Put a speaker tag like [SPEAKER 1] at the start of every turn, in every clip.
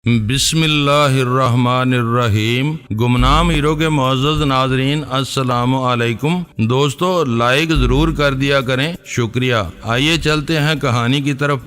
[SPEAKER 1] بسم اللہ الرحمن الرحیم۔ گمنام ہیرو کے معزز ناظرین السلام علیکم۔ دوستو لائک ضرور کر دیا کریں، شکریہ۔ آئیے چلتے ہیں کہانی کی طرف۔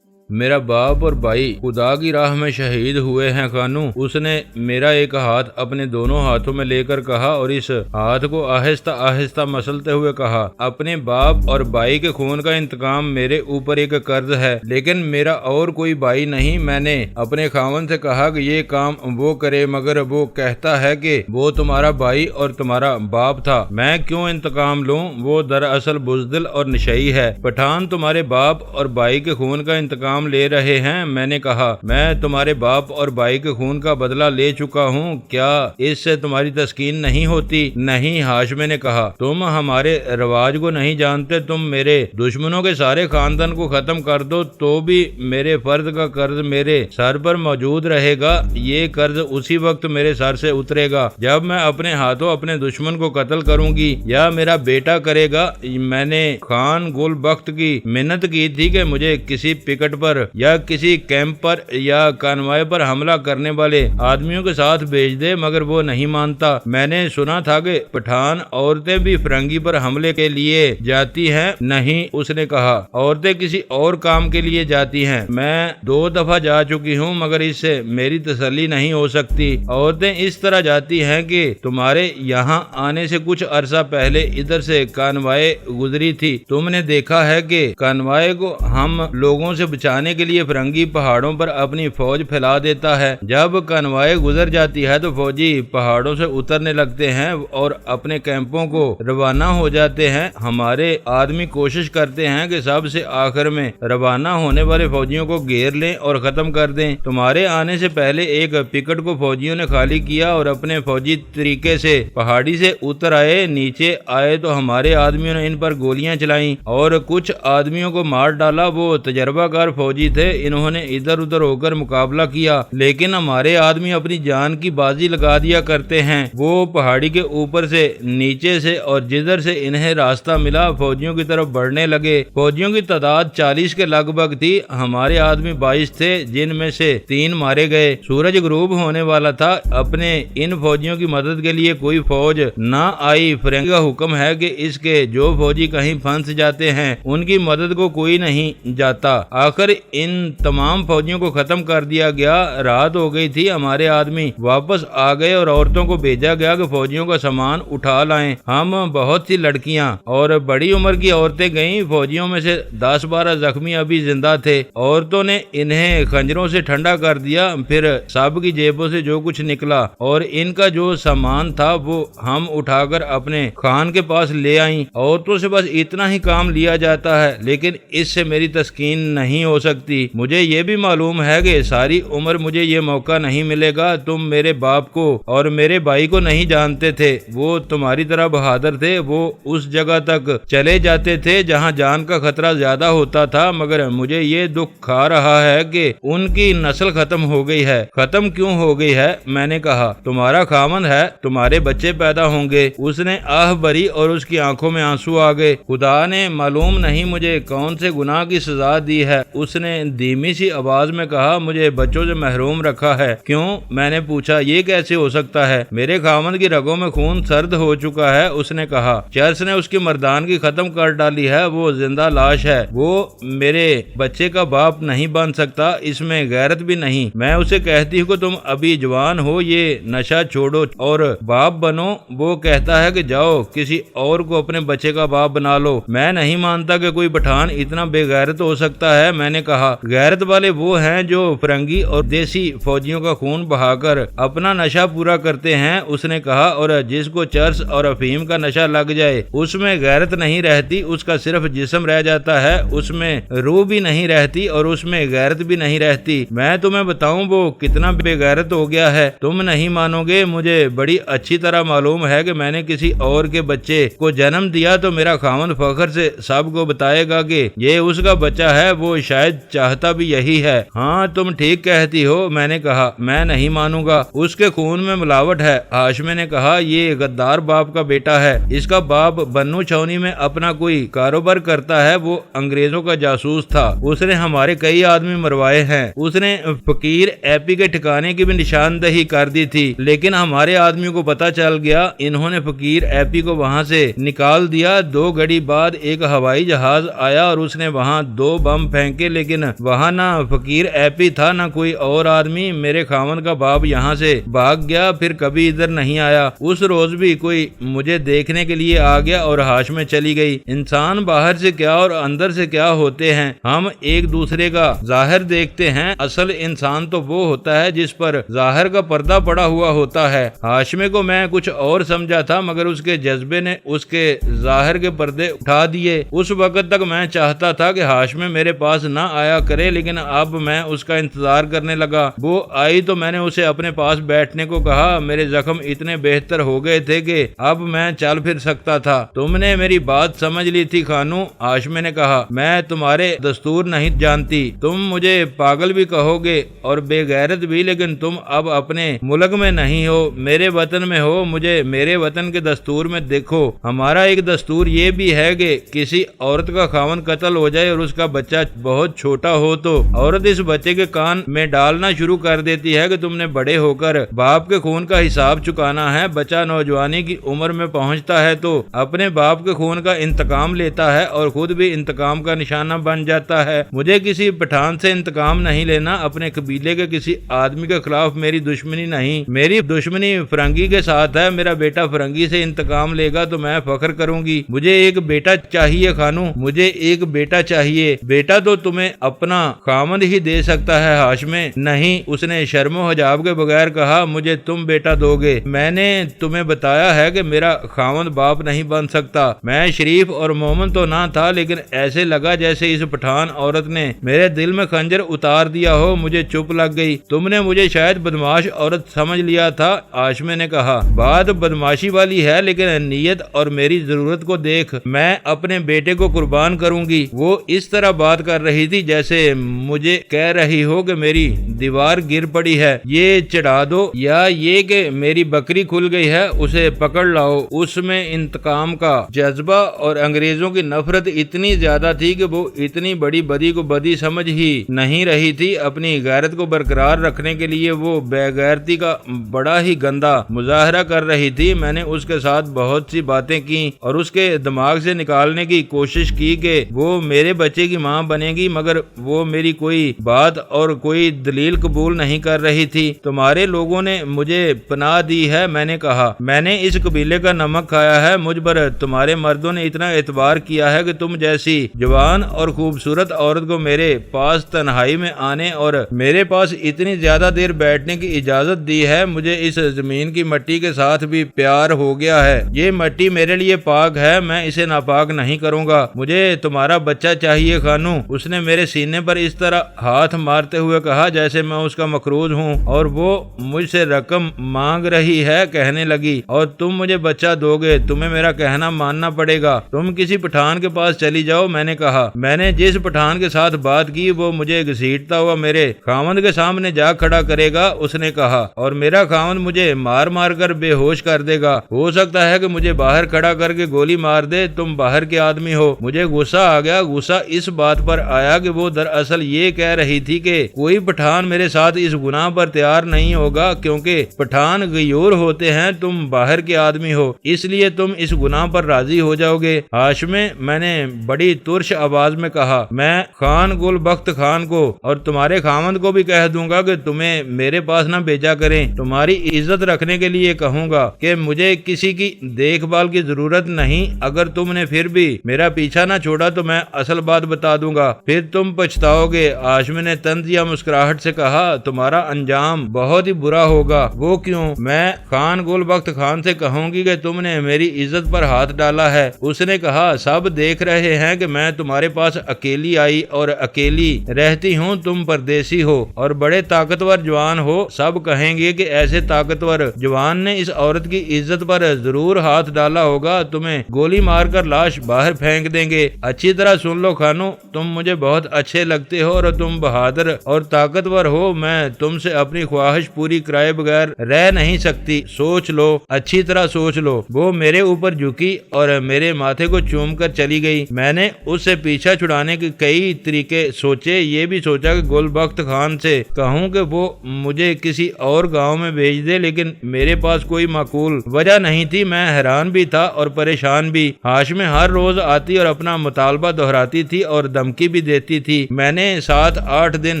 [SPEAKER 1] میرا باپ اور بھائی خدا کی راہ میں شہید ہوئے ہیں خانو۔ اس نے میرا ایک ہاتھ اپنے دونوں ہاتھوں میں لے کر کہا اور اس ہاتھ کو آہستہ آہستہ مسلتے ہوئے کہا، اپنے باپ اور بھائی کے خون کا انتقام میرے اوپر ایک قرض ہے، لیکن میرا اور کوئی بھائی نہیں۔ میں نے اپنے خاوند سے کہا کہ یہ کام وہ کرے، مگر وہ کہتا ہے کہ وہ تمہارا بھائی اور تمہارا باپ تھا، میں کیوں انتقام لوں؟ وہ دراصل بزدل اور نشئی ہے۔ پٹھان تمہارے باپ اور بھائی کے خون کا انتقام لے رہے ہیں۔ میں نے کہا، میں تمہارے باپ اور بھائی کے خون کا بدلہ لے چکا ہوں، کیا اس سے تمہاری تسکین نہیں ہوتی؟ نہیں، ہاشمی نے کہا، تم ہمارے رواج کو نہیں جانتے۔ تم میرے دشمنوں کے سارے خاندان کو ختم کر دو تو بھی میرے فرد کا قرض میرے سر پر موجود رہے گا۔ یہ قرض اسی وقت میرے سر سے اترے گا جب میں اپنے ہاتھوں اپنے دشمن کو قتل کروں گی یا میرا بیٹا کرے گا۔ میں نے خان گل بخت کی منت کی تھی کہ مجھے کسی پکٹ پر یا کسی کیمپ پر یا کانوائے پر حملہ کرنے والے آدمیوں کے ساتھ بھیج دے، مگر وہ نہیں مانتا۔ میں نے سنا تھا کہ پٹھان عورتیں بھی فرنگی پر حملے کے لیے جاتی ہیں۔ نہیں، اس نے کہا، عورتیں کسی اور کام کے لیے جاتی ہیں۔ میں 2 دفعہ جا چکی ہوں، مگر اس سے میری تسلی نہیں ہو سکتی۔ عورتیں اس طرح جاتی ہیں کہ تمہارے یہاں آنے سے کچھ عرصہ پہلے ادھر سے کانوائے گزری تھی۔ تم نے دیکھا ہے کہ کانوائے کو ہم لوگوں سے بچانے کے لیے فرنگی پہاڑوں پر اپنی فوج پھیلا دیتا ہے۔ جب کانوائے گزر جاتی ہے تو فوجی پہاڑوں سے اترنے لگتے ہیں اور اپنے کیمپوں کو روانہ ہو جاتے ہیں۔ ہمارے آدمی کوشش کرتے ہیں کہ سب سے آخر میں روانہ ہونے والے فوجیوں کو گھیر لیں اور ختم کر دیں۔ تمہارے آنے سے پہلے ایک پکٹ کو فوجیوں نے خالی کیا اور اپنے فوجی طریقے سے پہاڑی سے اتر آئے۔ نیچے آئے تو ہمارے آدمیوں نے ان پر گولیاں چلائیں اور کچھ آدمیوں کو مار ڈالا۔ وہ تجربہ کار فوجی تھے، انہوں نے ادھر ادھر ہو کر مقابلہ کیا، لیکن ہمارے آدمی اپنی جان کی بازی لگا دیا کرتے ہیں۔ وہ پہاڑی کے اوپر سے، نیچے سے اور جدھر سے انہیں راستہ ملا فوجیوں کی طرف بڑھنے لگے۔ فوجیوں کی تعداد 40 کے لگ بھگ تھی۔ ہمارے آدمی 22 تھے، جن میں سے 3 مارے گئے۔ سورج غروب ہونے والا تھا۔ اپنے ان فوجیوں کی مدد کے لیے کوئی فوج نہ آئی۔ فرنگی کا حکم ہے کہ اس کے جو فوجی کہیں پھنس جاتے ہیں ان کی مدد کو کوئی نہیں جاتا۔ آخر ان تمام فوجیوں کو ختم کر دیا گیا۔ رات ہو گئی تھی۔ ہمارے آدمی واپس آ گئے اور عورتوں کو بھیجا گیا کہ فوجیوں کا سامان اٹھا لائیں۔ ہم بہت سی لڑکیاں اور بڑی عمر کی عورتیں گئیں۔ فوجیوں میں سے 10-12 زخمی ابھی زندہ تھے۔ عورتوں نے انہیں خنجروں سے ٹھنڈا کر دیا، پھر سب کی جیبوں سے جو کچھ نکلا اور ان کا جو سامان تھا وہ ہم اٹھا کر اپنے خان کے پاس لے آئیں۔ عورتوں سے بس اتنا ہی کام لیا جاتا ہے، لیکن اس سے میری تسکین نہیں ہو سکتی۔ مجھے یہ بھی معلوم ہے کہ ساری عمر مجھے یہ موقع نہیں ملے گا۔ تم میرے باپ کو اور میرے بھائی کو نہیں جانتے تھے، وہ تمہاری طرح بہادر تھے۔ وہ اس جگہ تک چلے جاتے تھے جہاں جان کا خطرہ زیادہ ہوتا تھا، مگر مجھے یہ دکھ کھا رہا ہے کہ ان کی نسل ختم ہو گئی ہے۔ ختم کیوں ہو گئی ہے؟ میں نے کہا، تمہارا خاوند ہے، تمہارے بچے پیدا ہوں گے۔ اس نے آہ بھری اور اس کی آنکھوں میں آنسو آ گئے۔ خدا نے معلوم نہیں مجھے کون سے گناہ کی سزا دی ہے۔ اس نے دھیمی سی آواز میں کہا، مجھے بچوں سے محروم رکھا ہے۔ کیوں؟ میں نے پوچھا، یہ کیسے ہو سکتا ہے؟ میرے خاوند کی رگوں میں خون سرد ہو چکا ہے۔ اس نے کہا، چرس نے اس کی مردانگی ختم کر ڈالی ہے، وہ زندہ لاش ہے۔ وہ میرے بچے کا باپ نہیں بن سکتا، اس میں غیرت بھی نہیں۔ میں اسے کہتی ہوں کہ تم ابھی جوان ہو، یہ نشہ چھوڑو اور باپ بنو۔ وہ کہتا ہے کہ جاؤ کسی اور کو اپنے بچے کا باپ بنا لو۔ میں نہیں مانتا کہ کوئی پٹھان اتنا بے غیرت ہو سکتا ہے۔ میں نے کہا، غیرت والے وہ ہیں جو فرنگی اور دیسی فوجیوں کا خون بہا کر اپنا نشہ پورا کرتے ہیں۔ اس نے کہا، اور جس کو چرس اور افیم کا نشہ لگ جائے اس میں غیرت نہیں رہتی، اس کا صرف جسم رہ جاتا ہے، اس میں روح بھی نہیں رہتی اور اس میں غیرت بھی نہیں رہتی۔ میں تمہیں بتاؤں وہ کتنا بے غیرت ہو گیا ہے، تم نہیں مانو گے۔ مجھے بڑی اچھی طرح معلوم ہے کہ میں نے کسی اور کے بچے کو جنم دیا تو میرا خاوند فخر سے سب کو بتائے گا کہ یہ اس کا بچہ ہے۔ وہ شاید
[SPEAKER 2] شاید چاہتا بھی یہی ہے۔ ہاں تم ٹھیک کہتی ہو، میں نے کہا، میں نہیں مانوں گا، اس کے خون میں ملاوٹ ہے۔ ہاشمی نے کہا، یہ غدار باپ کا بیٹا ہے، اس کا باپ بنو چھاونی میں اپنا کوئی کاروبار کرتا ہے، وہ انگریزوں کا جاسوس تھا، اس نے ہمارے کئی آدمی مروائے ہیں، اس نے فقیر ایپی کے ٹھکانے کی بھی نشاندہی کر دی تھی، لیکن ہمارے آدمیوں کو پتا چل گیا، انہوں نے فقیر ایپی کو وہاں سے نکال دیا۔ 2 گھڑی بعد ایک ہوائی جہاز آیا اور اس نے وہاں 2 بم پھینکے، لیکن وہاں نہ فقیر ایپی تھا نہ کوئی اور آدمی۔ میرے خاوند کا باپ یہاں سے بھاگ گیا، پھر کبھی ادھر نہیں آیا۔ اس روز بھی کوئی مجھے دیکھنے کے لیے آ گیا اور ہاشمی چلی گئی۔ انسان باہر سے کیا اور اندر سے کیا ہوتے ہیں، ہم ایک دوسرے کا ظاہر دیکھتے ہیں، اصل انسان تو وہ ہوتا ہے جس پر ظاہر کا پردہ پڑا ہوا ہوتا ہے۔ ہاشمی کو میں کچھ اور سمجھا تھا، مگر اس کے جذبے نے اس کے ظاہر کے پردے اٹھا دیے۔ اس وقت تک میں چاہتا تھا کہ ہاشمی میرے پاس نہ آیا کرے، لیکن اب میں اس کا انتظار کرنے لگا۔ وہ آئی تو میں نے اسے اپنے پاس بیٹھنے کو کہا۔ میرے زخم اتنے بہتر ہو گئے تھے کہ اب میں چل پھر سکتا تھا۔ تم نے میری بات سمجھ لی تھی خانو، ہاشمی نے کہا۔ میں تمہارے دستور نہیں جانتی، تم مجھے پاگل بھی کہو گے اور بے غیرت بھی، لیکن تم اب اپنے ملک میں نہیں ہو، میرے وطن میں ہو۔ مجھے میرے وطن کے دستور میں دیکھو۔ ہمارا ایک دستور یہ بھی ہے کہ کسی عورت کا خاوند قتل ہو جائے اور اس کا بچہ بہت چھوٹا ہو تو عورت اس بچے کے کان میں ڈالنا شروع کر دیتی ہے کہ تم نے بڑے ہو کر باپ کے خون کا حساب چکانا ہے۔ بچہ نوجوانی کی عمر میں پہنچتا ہے تو اپنے باپ کے خون کا انتقام لیتا ہے اور خود بھی انتقام کا نشانہ بن جاتا ہے۔ مجھے کسی پٹھان سے انتقام نہیں لینا، اپنے قبیلے کے کسی آدمی کے خلاف میری دشمنی نہیں، میری دشمنی فرنگی کے ساتھ ہے۔ میرا بیٹا فرنگی سے انتقام لے گا تو میں فخر کروں گی۔ مجھے ایک بیٹا چاہیے خانو، مجھے ایک بیٹا چاہیے۔ بیٹا تو تمہیں اپنا خاوند ہی دے سکتا ہے ہاشمی۔ نہیں، اس نے شرم و حجاب کے بغیر کہا، مجھے تم بیٹا دو گے۔ میں نے تمہیں بتایا ہے کہ میرا خاوند باپ نہیں بن سکتا۔ میں شریف اور مومن تو نہ تھا، لیکن ایسے لگا جیسے اس پٹھان عورت نے میرے دل میں خنجر اتار دیا ہو۔ مجھے چپ لگ گئی۔ تم نے مجھے شاید بدماش عورت سمجھ لیا تھا، ہاشمی نے کہا۔ بات بدماشی والی ہے، لیکن نیت اور میری ضرورت کو دیکھ میں اپنے بیٹے کو قربان کروں گی۔ وہ اس طرح بات کر رہی تھی جیسے مجھے کہہ رہی ہو کہ میری دیوار گر پڑی ہے، یہ چڑھا دو، یا یہ کہ میری بکری کھل گئی ہے، اسے پکڑ لاؤ۔ اس میں انتقام کا جذبہ اور انگریزوں کی نفرت اتنی زیادہ تھی کہ وہ اتنی بڑی بدی کو بدی سمجھ ہی نہیں رہی تھی۔ اپنی غیرت کو برقرار رکھنے کے لیے وہ بے غیرتی کا بڑا ہی گندا مظاہرہ کر رہی تھی۔ میں نے اس کے ساتھ بہت سی باتیں کی اور اس کے دماغ سے نکالنے کی کوشش کی کہ وہ میرے بچے کی ماں بنے گی، مگر وہ میری کوئی بات اور کوئی دلیل قبول نہیں کر رہی تھی۔ تمہارے لوگوں نے مجھے پناہ دی ہے، میں نے کہا۔ میں نے اس قبیلے کا نمک کھایا ہے، مجھ پر تمہارے مردوں نے اتنا اعتبار کیا ہے کہ تم جیسی جوان اور خوبصورت عورت کو میرے پاس تنہائی میں آنے اور میرے پاس اتنی زیادہ دیر بیٹھنے کی اجازت دی ہے۔ مجھے اس زمین کی مٹی کے ساتھ بھی پیار ہو گیا ہے۔ یہ مٹی میرے لیے پاک ہے، میں اسے ناپاک نہیں کروں گا۔ مجھے تمہارا بچہ چاہیے خانو۔ اس نے میرے سینے پر اس طرح ہاتھ مارتے ہوئے کہا جیسے میں اس کا مقروض ہوں اور وہ مجھ سے رقم مانگ رہی ہے۔ کہنے لگی، اور تم مجھے بچہ دو گے، تمہیں میرا کہنا ماننا پڑے گا۔ تم کسی پٹھان کے پاس چلی جاؤ، میں نے کہا۔ میں نے جس پٹھان کے ساتھ بات کی وہ مجھے گھسیٹتا ہوا میرے خاوند کے سامنے جا کھڑا کرے گا، اس نے کہا، اور میرا خاوند مجھے مار مار کر بے ہوش کر دے گا۔ ہو سکتا ہے کہ مجھے باہر کھڑا کر کے گولی مار دے، تم باہر کے آدمی ہو۔ مجھے غصہ آ گیا۔ غصہ اس بات پر آیا کہ وہ دراصل یہ کہہ رہی تھی کہ کوئی پٹھان میرے ساتھ اس گناہ پر تیار نہیں ہوگا، کیونکہ پٹھان غیور ہوتے ہیں، تم باہر کے آدمی ہو، اس لیے تم اس گناہ پر راضی ہو جاؤ گے۔ ہاشمی، میں نے بڑی ترش آواز میں کہا، میں خان گل بخت خان کو اور تمہارے خاوند کو بھی کہہ دوں گا کہ تمہیں میرے پاس نہ بھیجا کریں۔ تمہاری عزت رکھنے کے لیے کہوں گا کہ مجھے کسی کی دیکھ بھال کی ضرورت نہیں۔ اگر تم نے پھر بھی میرا پیچھا نہ چھوڑا تو میں اصل بات بتا دوں گا، پھر تم پچھتاؤ گے۔ ہاشمی نے طنزیہ مسکراہٹ سے کہا، تمہارا انجام بہت ہی برا ہوگا۔ وہ کیوں؟ میں خان گل بخت خان سے کہوں گی کہ تم نے میری عزت پر ہاتھ ڈالا ہے۔ اس نے کہا، سب دیکھ رہے ہیں کہ میں تمہارے پاس اکیلی آئی اور اکیلی رہتی ہوں، تم پردیسی ہو اور بڑے طاقتور جوان ہو، سب کہیں گے کہ ایسے طاقتور جوان نے اس عورت کی عزت پر ضرور ہاتھ ڈالا ہوگا، تمہیں گولی مار کر لاش باہر پھینک دیں گے۔ اچھی طرح سن لو خانو، تم مجھے بہت بہت اچھے لگتے ہو اور تم بہادر اور طاقتور ہو، میں تم سے اپنی خواہش پوری کرائے بغیر رہ نہیں سکتی، سوچ لو، اچھی طرح سوچ لو۔ وہ میرے اوپر جھکی اور میرے ماتھے کو چوم کر چلی گئی۔ میں نے اس سے پیچھا چھڑانے کے کئی طریقے سوچے، یہ بھی سوچا کہ گل بخت خان سے کہوں کہ وہ مجھے کسی اور گاؤں میں بھیج دے، لیکن میرے پاس کوئی معقول وجہ نہیں تھی۔ میں حیران بھی تھا اور پریشان بھی۔ ہاشمیں ہر روز آتی اور اپنا مطالبہ دہراتی تھی اور دھمکی بھی دیتی تھی۔ میں نے 7-8 دن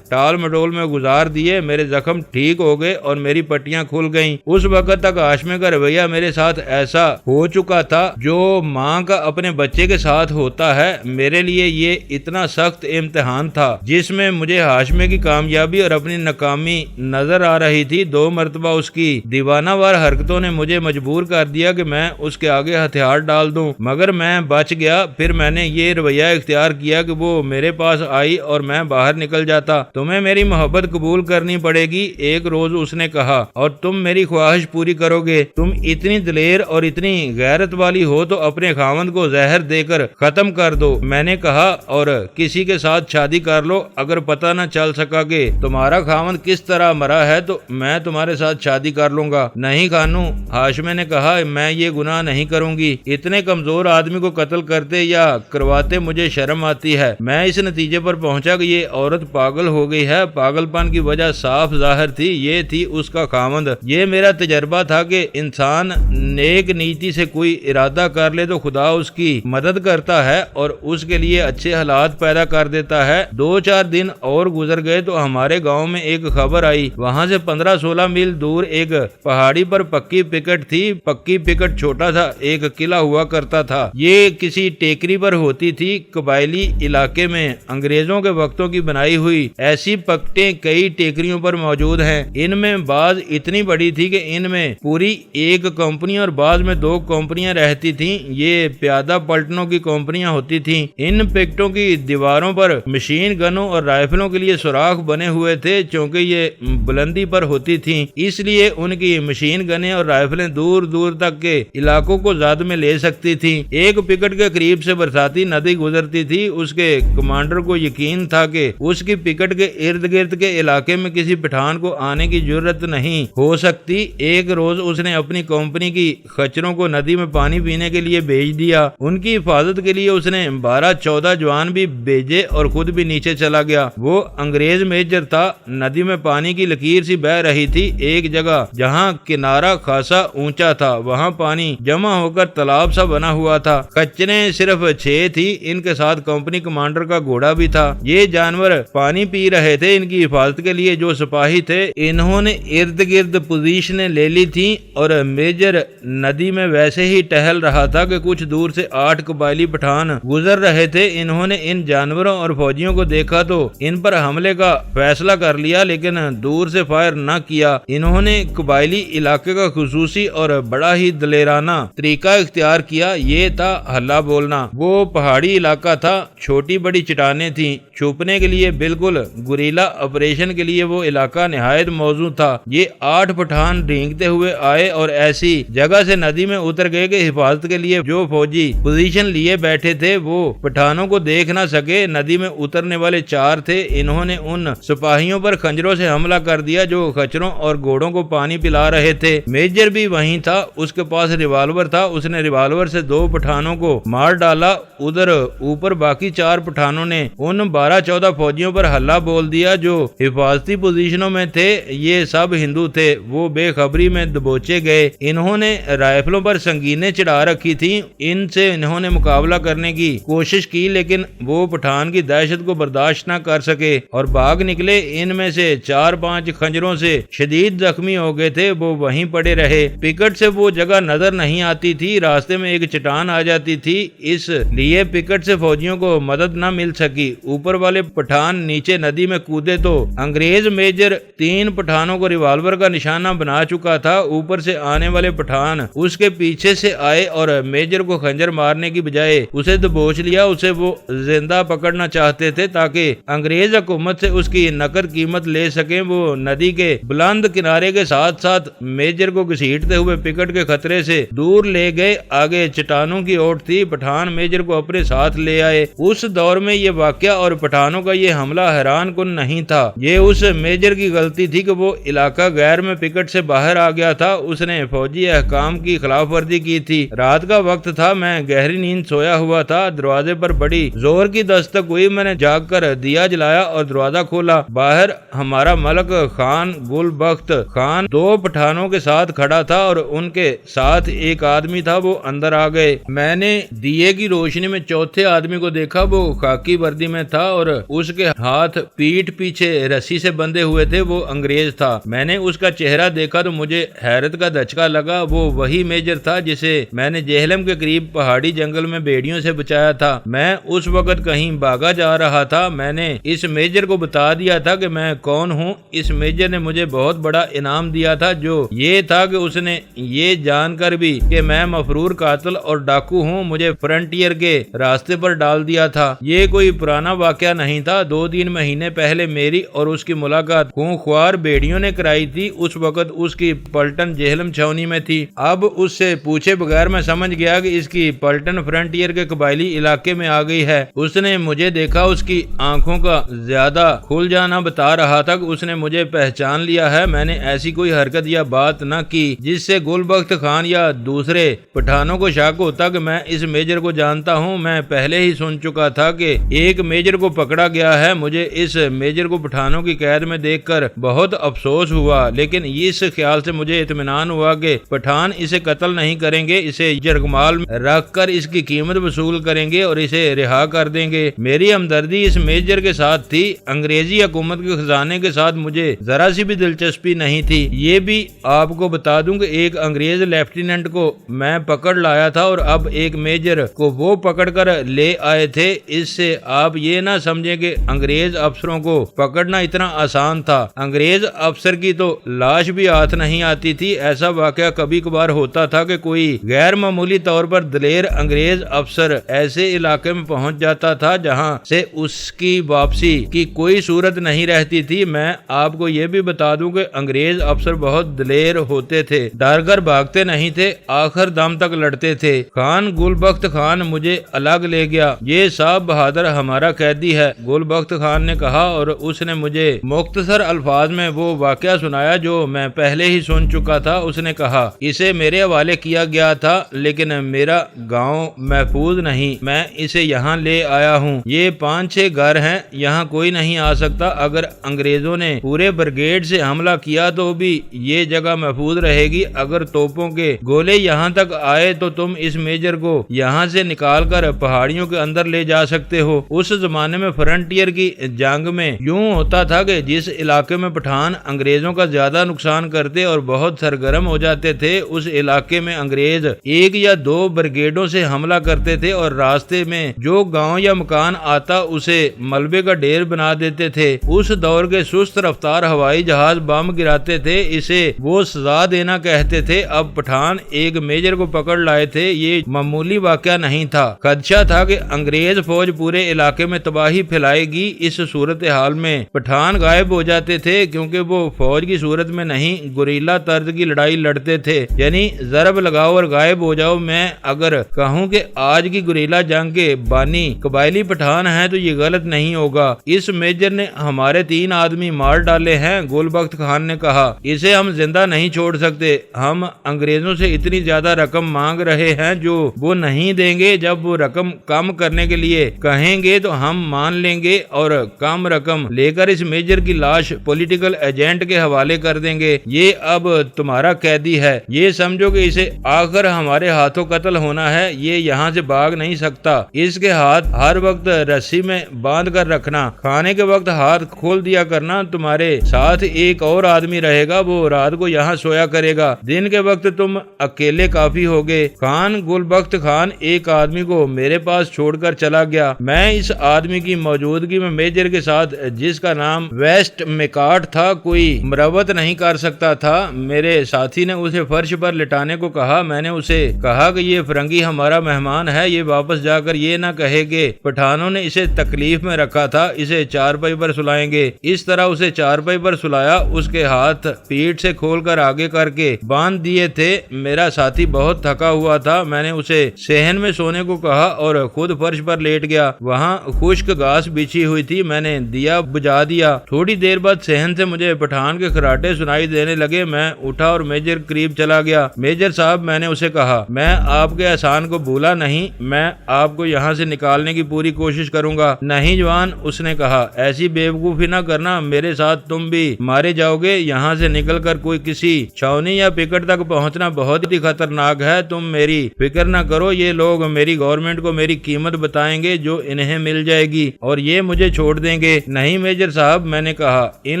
[SPEAKER 2] ٹال مٹول میں گزار دیے، میرے زخم ٹھیک ہو گئے اور میری پٹیاں کھل گئیں۔ اس وقت تک ہاشمے کا رویہ میرے ساتھ ایسا ہو چکا تھا جو ماں کا اپنے بچے کے ساتھ ہوتا ہے۔ میرے لیے یہ اتنا سخت امتحان تھا جس میں مجھے ہاشمے کی کامیابی اور اپنی ناکامی نظر آ رہی تھی۔ 2 مرتبہ اس کی دیوانہ وار حرکتوں نے مجھے مجبور کر دیا کہ میں اس کے آگے ہتھیار ڈال دوں، مگر میں بچ گیا۔ پھر میں نے یہ رویہ اختیار کیا کہ وہ میرے پاس آئی اور میں باہر نکل جاتا۔ تمہیں میری محبت قبول کرنی پڑے گی، ایک روز اس نے کہا، اور تم میری خواہش پوری کرو گے۔ تم اتنی دلیر اور اتنی غیرت والی ہو تو اپنے خاوند کو زہر دے کر ختم کر دو۔ میں نے کہا، اور کسی کے ساتھ شادی کر لو۔ اگر پتہ نہ چل سکا کہ تمہارا خاوند کس طرح مرا ہے تو میں تمہارے ساتھ شادی کر لوں گا۔ نہیں خانو، ہاشمے نے کہا، میں یہ گناہ نہیں کروں گی۔ اتنے کمزور آدمی کو قتل کرتے یا کرواتے مجھے شرم آتی ہے۔ میں اس نتیجے پر پہنچا کہ یہ عورت پاگل ہو گئی ہے۔ پاگل پن کی وجہ صاف ظاہر تھی، یہ تھی اس کا خاوند۔ یہ میرا تجربہ تھا کہ انسان نیک نیتی سے کوئی ارادہ کر لے تو خدا اس کی مدد کرتا ہے اور اس کے لیے اچھے حالات پیدا کر دیتا ہے۔ 2-4 دن اور گزر گئے تو ہمارے گاؤں میں ایک خبر آئی۔ وہاں سے 15-16 میل دور ایک پہاڑی پر پکی پکٹ تھی۔ پکی پکٹ چھوٹا تھا، ایک قلعہ ہوا کرتا تھا۔ یہ کسی ٹیکری پر ہوتی تھی۔ قبائلی علاقے میں انگریزوں کے وقتوں کی بنائی ہوئی ایسی پکٹیں کئی ٹیکریوں پر موجود ہیں۔ ان میں بعض اتنی بڑی تھی کہ ان میں پوری ایک کمپنی اور بعض میں 2 کمپنیاں رہتی تھیں۔ یہ پیادہ پلٹنوں کی کمپنیاں ہوتی تھیں۔ ان پکٹوں کی دیواروں پر مشین گنوں اور رائفلوں کے لیے سوراخ بنے ہوئے تھے۔ چونکہ یہ بلندی پر ہوتی تھیں اس لیے ان کی مشین گنیں اور رائفلیں دور دور تک کے علاقوں کو زد میں لے سکتی تھیں۔ ایک پکٹ کے قریب سے برساتی ندی گزرتی تھی۔ اس کے کمانڈر کو یقین تھا کہ اس کی پکٹ کے ارد گرد کے علاقے میں کسی پٹھان کو آنے کی جرت نہیں ہو سکتی۔ ایک روز اس نے اپنی کمپنی کی خچروں کو ندی میں پانی پینے کے لیے بھیج دیا۔ ان کی حفاظت کے لیے اس نے 12-14 جوان بھی بھیجے اور خود بھی نیچے چلا گیا۔ وہ انگریز میجر تھا۔ ندی میں پانی کی لکیر سی بہ رہی تھی۔ ایک جگہ جہاں کنارہ خاصا اونچا تھا وہاں پانی جمع ہو کر تالاب سا بنا ہوا تھا۔ خچریں صرف 6 تھی، ان کے ساتھ کمپنی کمانڈر کا گھوڑا بھی تھا۔ یہ جانور پانی پی رہے تھے۔ ان کی حفاظت کے لیے جو سپاہی تھے انہوں نے ارد گرد پوزیشنیں لے لی تھیں اور میجر ندی میں ویسے ہی ٹہل رہا تھا کہ کچھ دور سے 8 قبائلی پٹھان گزر رہے تھے۔ انہوں نے ان جانوروں اور فوجیوں کو دیکھا تو ان پر حملے کا فیصلہ کر لیا، لیکن دور سے فائر نہ کیا۔ انہوں نے قبائلی علاقے کا خصوصی اور بڑا ہی دلیرانہ طریقہ اختیار کیا، یہ تھا ہلہ بولنا۔ وہ پہاڑی علاقہ تھا، چھوٹی بڑی چٹانیں تھیں، چھپنے کے لیے بالکل گوریلا آپریشن کے لیے وہ علاقہ نہایت موزوں تھا۔ یہ 8 پٹھان ڈھینگتے ہوئے آئے اور ایسی جگہ سے ندی میں اتر گئے کہ حفاظت کے لیے جو فوجی پوزیشن لیے بیٹھے تھے وہ پٹھانوں کو دیکھ نہ سکے۔ ندی میں اترنے والے 4 تھے۔ انہوں نے ان سپاہیوں پر خنجروں سے حملہ کر دیا جو خچروں اور گھوڑوں کو پانی پلا رہے تھے۔ میجر بھی وہیں تھا، اس کے پاس ریوالور تھا۔ اس نے ریوالور سے 2 پٹھانوں کو مار ڈالا۔ ادھر اوپر باقی 4 پٹھانوں نے ان 12-14 فوجیوں پر حلہ بول دیا جو حفاظتی پوزیشنوں میں تھے۔ یہ سب ہندو تھے، وہ بے خبری میں دبوچے گئے۔ انہوں نے رائفلوں پر سنگینیں چڑھا رکھی تھیں۔ ان سے انہوں نے مقابلہ کرنے کی کوشش کی لیکن وہ پٹھان کی دہشت کو برداشت نہ کر سکے اور بھاگ نکلے۔ ان میں سے 4-5 خنجروں سے شدید زخمی ہو گئے تھے، وہ وہیں پڑے رہے۔ پکٹ سے وہ جگہ نظر نہیں آتی تھی، راستے میں ایک چٹان آ جاتی تھی، اس لیے پکٹ سے فوجیوں کو مدد نہ مل سکی۔ اوپر والے پٹھان نیچے ندی میں کودے تو انگریز میجر 3 پٹھانوں کو ریوالور کا نشانہ بنا چکا تھا۔ اوپر سے آنے والے پٹھان اس کے پیچھے سے آئے اور میجر کو خنجر مارنے کی بجائے اسے دبوچ لیا۔ اسے وہ زندہ پکڑنا چاہتے تھے تاکہ انگریز حکومت سے اس کی نقد قیمت لے سکیں۔ وہ ندی کے بلند کنارے کے ساتھ ساتھ میجر کو گھسیٹتے ہوئے پکٹ کے خطرے سے دور لے گئے۔ آگے چٹانوں کی اوٹ تھی، پٹھان میجر کو اپنے ساتھ لے آئے۔ اس دور میں یہ یہ واقعہ اور پٹھانوں کا یہ حملہ حیران کن نہیں تھا۔ یہ اس میجر کی غلطی تھی کہ وہ علاقہ غیر میں پکٹ سے باہر آ گیا تھا۔ اس نے فوجی احکام کی خلاف ورزی کی تھی۔ رات کا وقت تھا، میں گہری نیند سویا ہوا تھا۔ دروازے پر بڑی زور کی دستک ہوئی۔ میں نے جاگ کر دیا جلایا اور دروازہ کھولا۔ باہر ہمارا ملک خان گل بخت خان 2 پٹھانوں کے ساتھ کھڑا تھا اور ان کے ساتھ ایک آدمی تھا۔ وہ اندر آ گئے۔ میں نے دیے کی روشنی میں چوتھے آدمی کو دیکھا۔ وہ خاکی وردی میں تھا اور اس کے ہاتھ پیٹھ پیچھے رسی سے بندھے ہوئے تھے۔ وہ انگریز تھا۔ میں نے اس کا چہرہ دیکھا تو مجھے حیرت کا دھچکا لگا۔ وہ وہی میجر تھا جسے میں نے جہلم کے قریب پہاڑی جنگل میں بھیڑیوں سے بچایا تھا۔ میں اس وقت کہیں بھاگا جا رہا تھا۔ میں نے اس میجر کو بتا دیا تھا کہ میں کون ہوں۔ اس میجر نے مجھے بہت بڑا انعام دیا تھا، جو یہ تھا کہ اس نے یہ جان کر بھی کہ میں مفرور قاتل اور ڈاکو ہوں، مجھے فرنٹیئر کے راستے پر ڈال دیا تھا۔ یہ کوئی پرانا واقعہ نہیں تھا۔ 2-3 مہینے پہلے میری اور اس کی ملاقات خونخوار بھیڑیوں نے کرائی تھی۔ اس وقت اس کی پلٹن جہلم چھاونی میں تھی۔ اب اس سے پوچھے بغیر میں سمجھ گیا کہ اس کی پلٹن فرنٹیئر کے قبائلی علاقے میں آ گئی ہے۔ اس نے مجھے دیکھا، اس کی آنکھوں کا زیادہ کھل جانا بتا رہا تھا کہ اس نے مجھے پہچان لیا ہے۔ میں نے ایسی کوئی حرکت یا بات نہ کی جس سے گل بخت خان یا دوسرے پٹھانوں کو شک ہوتا کہ میں اس میجر کو جانتا ہوں۔ میں پہلے ہی سن چکا تھا کہ ایک میجر کو پکڑا گیا ہے۔ مجھے اس میجر کو پٹھانوں کی قید میں دیکھ کر بہت افسوس ہوا، لیکن اس خیال سے مجھے اطمینان ہوا کہ پٹھان اسے قتل نہیں کریں گے، اسے یرغمال میں رکھ کر اس کی قیمت وصول کریں گے اور اسے رہا کر دیں گے۔ میری ہمدردی اس میجر کے ساتھ تھی۔ انگریزی حکومت کے خزانے کے ساتھ مجھے ذرا سی بھی دلچسپی نہیں تھی۔ یہ بھی آپ کو بتا دوں کہ ایک انگریز لیفٹیننٹ کو میں پکڑ لایا تھا اور اب ایک میجر کو وہ پکڑ کر لے آئے تھے۔ اس سے آپ یہ نہ سمجھیں کہ انگریز افسروں کو پکڑنا اتنا آسان تھا۔ انگریز افسر کی تو لاش بھی ہاتھ نہیں آتی تھی۔ ایسا واقعہ کبھی کبھار ہوتا تھا کہ کوئی غیر معمولی طور پر دلیر انگریز افسر ایسے علاقے میں پہنچ جاتا تھا جہاں سے اس کی واپسی کی کوئی صورت نہیں رہتی تھی۔ میں آپ کو یہ بھی بتا دوں کہ انگریز افسر بہت دلیر ہوتے تھے، ڈر کر بھاگتے نہیں تھے، آخر دم تک لڑتے تھے۔ خان گل بخت خان مجھے الگ لے گیا۔ یہ صاحب بہادر ہمارا قیدی ہے، گل بخت خان نے کہا، اور اس نے مجھے مختصر الفاظ میں وہ واقعہ سنایا جو میں پہلے ہی سن چکا تھا۔ اس نے کہا، اسے میرے حوالے کیا گیا تھا لیکن میرا گاؤں محفوظ نہیں، میں اسے یہاں لے آیا ہوں۔ یہ 5-6 گھر ہیں، یہاں کوئی نہیں آ سکتا۔ اگر انگریزوں نے پورے بریگیڈ سے حملہ کیا تو بھی یہ جگہ محفوظ رہے گی۔ اگر توپوں کے گولے یہاں تک آئے تو تم اس میجر کو یہاں سے نکال کر پہاڑیوں کے اندر لے جا سکتے ہو۔ اس زمانے میں فرنٹیئر کی جنگ میں یوں ہوتا تھا کہ جس علاقے میں پٹھان انگریزوں کا زیادہ نقصان کرتے اور بہت سرگرم ہو جاتے تھے، اس علاقے میں انگریز 1 یا 2 بریگیڈوں سے حملہ کرتے تھے اور راستے میں جو گاؤں یا مکان آتا اسے ملبے کا ڈھیر بنا دیتے تھے۔ اس دور کے سست رفتار ہوائی جہاز بم گراتے تھے، اسے وہ سزا دینا کہتے تھے۔ اب پٹھان ایک میجر کو پکڑ لائے تھے، یہ معمولی واقعہ نہیں تھا۔ خدشہ تھا کہ انگریز فوج پورے علاقے میں تباہی پھیلائے گی۔ اس صورتحال میں پٹھان غائب ہو جاتے تھے کیونکہ وہ فوج کی صورت میں نہیں، گوریلا طرز کی لڑائی لڑتے تھے، یعنی ضرب لگاؤ اور غائب ہو جاؤ۔ میں اگر کہوں کہ آج کی گوریلا جنگ کے بانی قبائلی پٹھان ہیں تو یہ غلط نہیں ہوگا۔ اس میجر نے ہمارے 3 آدمی مار ڈالے ہیں، گل بخت خان نے کہا۔ اسے ہم زندہ نہیں چھوڑ سکتے۔ ہم انگریزوں سے اتنی زیادہ رقم مانگ رہے ہیں جو وہ نہیں دیں گے۔ جب وہ رقم کم کرنے کے لیے کہیں گے تو ہم مان لیں گے اور کم رقم لے کر اس میجر کی لاش پولیٹیکل ایجنٹ کے حوالے کر دیں گے۔ یہ اب تمہارا قیدی ہے، یہ سمجھو کہ اسے آخر ہمارے ہاتھوں قتل ہونا ہے، یہ یہاں سے بھاگ نہیں سکتا۔ اس کے ہاتھ ہر وقت رسی میں باندھ کر رکھنا، کھانے کے وقت ہاتھ کھول دیا کرنا۔ تمہارے ساتھ ایک اور آدمی رہے گا، وہ رات کو یہاں سویا کرے گا، دن کے وقت تم اکیلے کافی ہوگے۔ خان گل بخت خان ایک آدمی کو میرے پاس چھوڑ کر چلا گیا۔ میں اس آدمی کی موجودگی میں میجر کے ساتھ، جس کا نام ویسٹ میکارٹ تھا، کوئی مروت نہیں کر سکتا تھا۔ میرے ساتھی نے اسے فرش پر لٹانے کو کہا۔ میں نے اسے کہا کہ یہ فرنگی ہمارا مہمان ہے، یہ واپس جا کر یہ نہ کہے کہ پٹھانوں نے اسے تکلیف میں رکھا تھا، اسے چارپائی پر سلائیں گے۔ اس طرح اسے چارپائی پر سلایا، اس کے ہاتھ پیٹ سے کھول کر آگے کر کے باندھ دیے تھے۔ میرا ساتھی بہت تھکا ہوا تھا، میں نے اسے صحن میں سونے کو کہا اور خود فرش پر لیٹ گیا۔ وہاں وہاں خشک گھاس بچھی ہوئی تھی، میں نے دیا بجھا دیا۔ تھوڑی دیر بعد صحن سے مجھے پٹھان کے خراٹے سنائی دینے لگے۔ میں اٹھا اور میجر قریب چلا گیا۔ میجر صاحب، میں نے اسے کہا، میں آپ کے احسان کو بھولا نہیں، میں آپ کو یہاں سے نکالنے کی پوری کوشش کروں گا۔ نہیں جوان، اس نے کہا، ایسی بیوقوفی نہ کرنا، میرے ساتھ تم بھی مارے جاؤ گے۔ یہاں سے نکل کر کوئی کسی چھاونی یا پکٹ تک پہنچنا بہت ہی خطرناک ہے۔ تم میری فکر نہ کرو، یہ لوگ میری گورنمنٹ کو میری قیمت بتائیں گے جو انہیں مل جائے گی اور یہ مجھے چھوڑ دیں گے۔ نہیں میجر صاحب، میں نے کہا، ان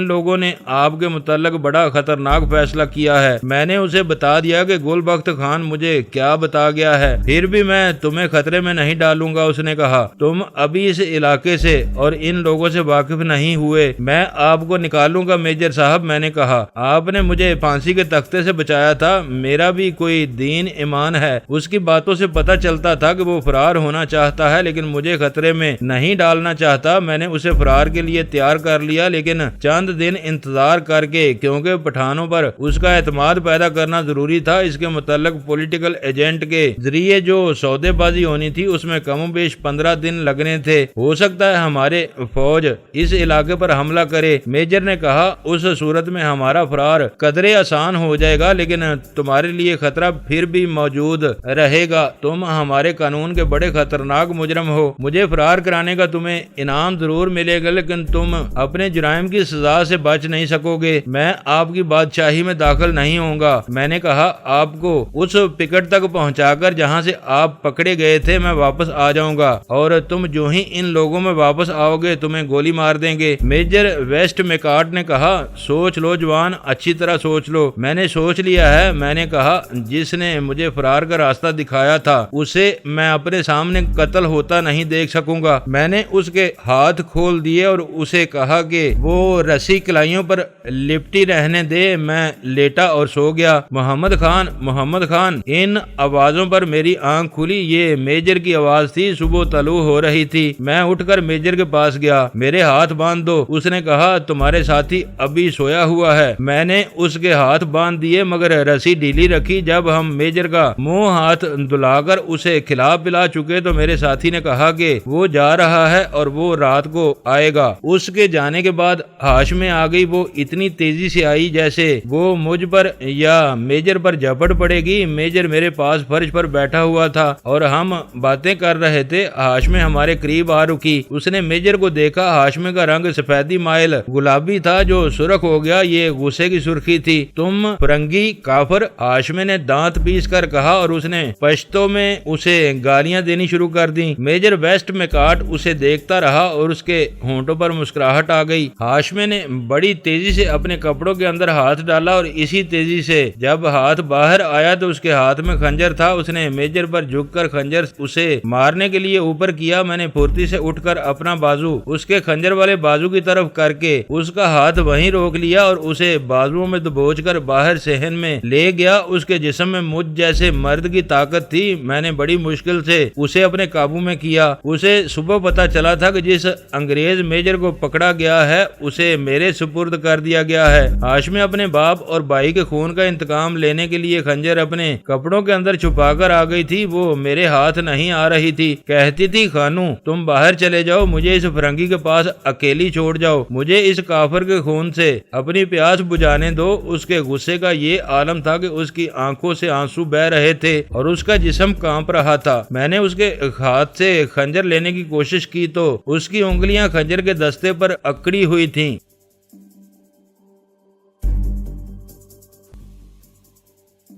[SPEAKER 2] لوگوں نے آپ کے متعلق بڑا خطرناک فیصلہ کیا ہے۔ میں نے اسے بتا دیا کہ گل بخت خان مجھے کیا بتا گیا ہے، پھر بھی میں تمہیں خطرے میں نہیں ڈالوں گا۔ اس نے کہا، تم ابھی اس علاقے سے اور ان لوگوں سے واقف نہیں ہوئے، میں آپ کو نکالوں گا میجر صاحب۔ میں نے کہا، آپ نے مجھے پھانسی کے تختے سے بچایا تھا، میرا بھی کوئی دین ایمان ہے۔ اس کی باتوں سے پتہ چلتا تھا کہ وہ فرار ہونا چاہتا ہے لیکن مجھے خطرے میں نہیں ڈالنا چاہتا۔ میں نے اسے فرار کے لیے تیار کر لیا لیکن چند دن انتظار کر کے، کیونکہ پٹھانوں پر اس کا اعتماد پیدا کرنا ضروری تھا۔ اس کے متعلق پولیٹیکل ایجنٹ کے ذریعے جو سودے بازی ہونی تھی اس میں کم و بیش 15 دن لگنے تھے۔ ہو سکتا ہے ہمارے فوج اس علاقے پر حملہ کرے۔ میجر نے کہا، اس صورت میں ہمارا فرار قدرے آسان ہو جائے گا لیکن تمہارے لیے خطرہ پھر بھی موجود رہے گا۔ تم ہمارے قانون کے بڑے خطرناک مجرم ہو، مجھے فرار کرانے کا تمہیں انعام ضرور ملے گا لیکن تم اپنے جرائم کی سزا سے بچ نہیں سکو گے۔ میں آپ کی بادشاہی میں داخل نہیں ہوں گا۔ میں نے کہا، آپ کو اس پکٹ تک پہنچا کر جہاں سے آپ پکڑے گئے تھے میں واپس آ جاؤں گا اور تم جو ہی ان لوگوں میں واپس آؤ گے تمہیں گولی مار دیں گے۔ میجر ویسٹ میکارٹ نے کہا، سوچ لو جوان، اچھی طرح سوچ لو۔ میں نے سوچ لیا ہے۔ میں نے کہا، جس نے مجھے فرار کا راستہ دکھایا تھا اسے میں اپنے سامنے قتل ہوتا نہیں دیکھ سکوں گا۔ میں نے اس کے ہاتھ کھول دیے اور اسے کہا کہ وہ رسی کلائیوں پر لپٹی رہنے دے۔ میں لیٹا اور سو گیا۔ محمد خان، محمد خان، ان آوازوں پر میری آنکھ کھلی۔ یہ میجر کی آواز تھی۔ صبح طلوع ہو رہی تھی۔ میں اٹھ کر میجر کے پاس گیا۔ میرے ہاتھ باندھ دو، اس نے کہا، تمہارے ساتھی ابھی سویا ہوا ہے۔ میں نے اس کے ہاتھ باندھ دیے مگر رسی ڈھیلی رکھی۔ جب ہم میجر کا منہ ہاتھ دھلا کر اسے کھلا پلا چکے تو میرے ساتھی نے کہا کہ وہ جا رہا ہے اور وہ رات کو آئے گا۔ اس کے جانے کے بعد ہوش میں آ گئی۔ وہ اتنی تیزی سے آئی جیسے وہ مجھ پر یا میجر پر جھپٹ پڑے گی۔ میجر میرے پاس فرش پر بیٹھا ہوا تھا اور ہم باتیں کر رہے تھے۔ ہاشمے ہمارے قریب آ رکی۔ اس نے میجر کو دیکھا۔ ہاشمے کا رنگ سفیدی مائل گلابی تھا جو سرخ ہو گیا۔ یہ غصے کی سرخی تھی۔ تم فرنگی کافر، ہاشمے نے دانت پیس کر کہا اور اس نے پشتو میں اسے گالیاں دینی شروع کر دیں۔ میجر ویسٹ میکارٹ اسے دیکھتا رہا اور اس کے ہونٹوں پر مسکراہٹ آ گئی۔ ہاشمے نے بڑی تیزی سے اپنے کپڑوں کے اندر ہاتھ ڈالا اور اسی تیزی سے جب ہاتھ باہر آیا تو اس کے ہاتھ میں خنجر تھا۔ اس نے میجر پر جھک کر خنجر اسے مارنے کے لیے اوپر کیا۔ میں نے پھرتی سے اٹھ کر اپنا بازو اس کے خنجر والے بازو کی طرف کر کے اس کا ہاتھ وہیں روک لیا اور اسے بازوؤں میں دبوچ کر باہر صحن میں لے گیا۔ اس کے جسم میں مجھ جیسے مرد کی طاقت تھی۔ میں نے بڑی مشکل سے اسے اپنے قابو میں کیا۔ اسے صبح پتا چلا تھا کہ جس انگریز میجر کو پکڑا گیا ہے اسے میرے سپرد کر دیا گیا ہے۔ ہاشمے اپنے باپ اور بھائی کے خون کا انتقام لینے کے لیے خنجر اپنے کپڑوں کے اندر چھپا کر آ گئی تھی۔ وہ میرے ہاتھ نہیں آ رہی تھی۔ کہتی تھی، خانو تم باہر چلے جاؤ، مجھے اس فرنگی کے پاس اکیلی چھوڑ جاؤ، مجھے اس کافر کے خون سے اپنی پیاس بجھانے دو۔ اس کے غصے کا یہ عالم تھا کہ اس کی آنکھوں سے آنسو بہ رہے تھے اور اس کا جسم کانپ رہا تھا۔ میں نے اس کے ہاتھ سے خنجر لینے کی کوشش کی تو اس کی انگلیاں خنجر کے دستے پر اکڑی ہوئی تھیں۔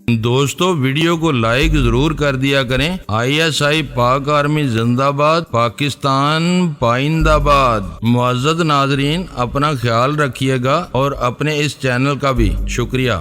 [SPEAKER 1] دوستو ویڈیو کو لائک ضرور کر دیا کریں۔ ISI پاک آرمی زندہ باد، پاکستان پائندہ باد۔ معزز ناظرین اپنا خیال رکھیے گا اور اپنے اس چینل کا بھی شکریہ۔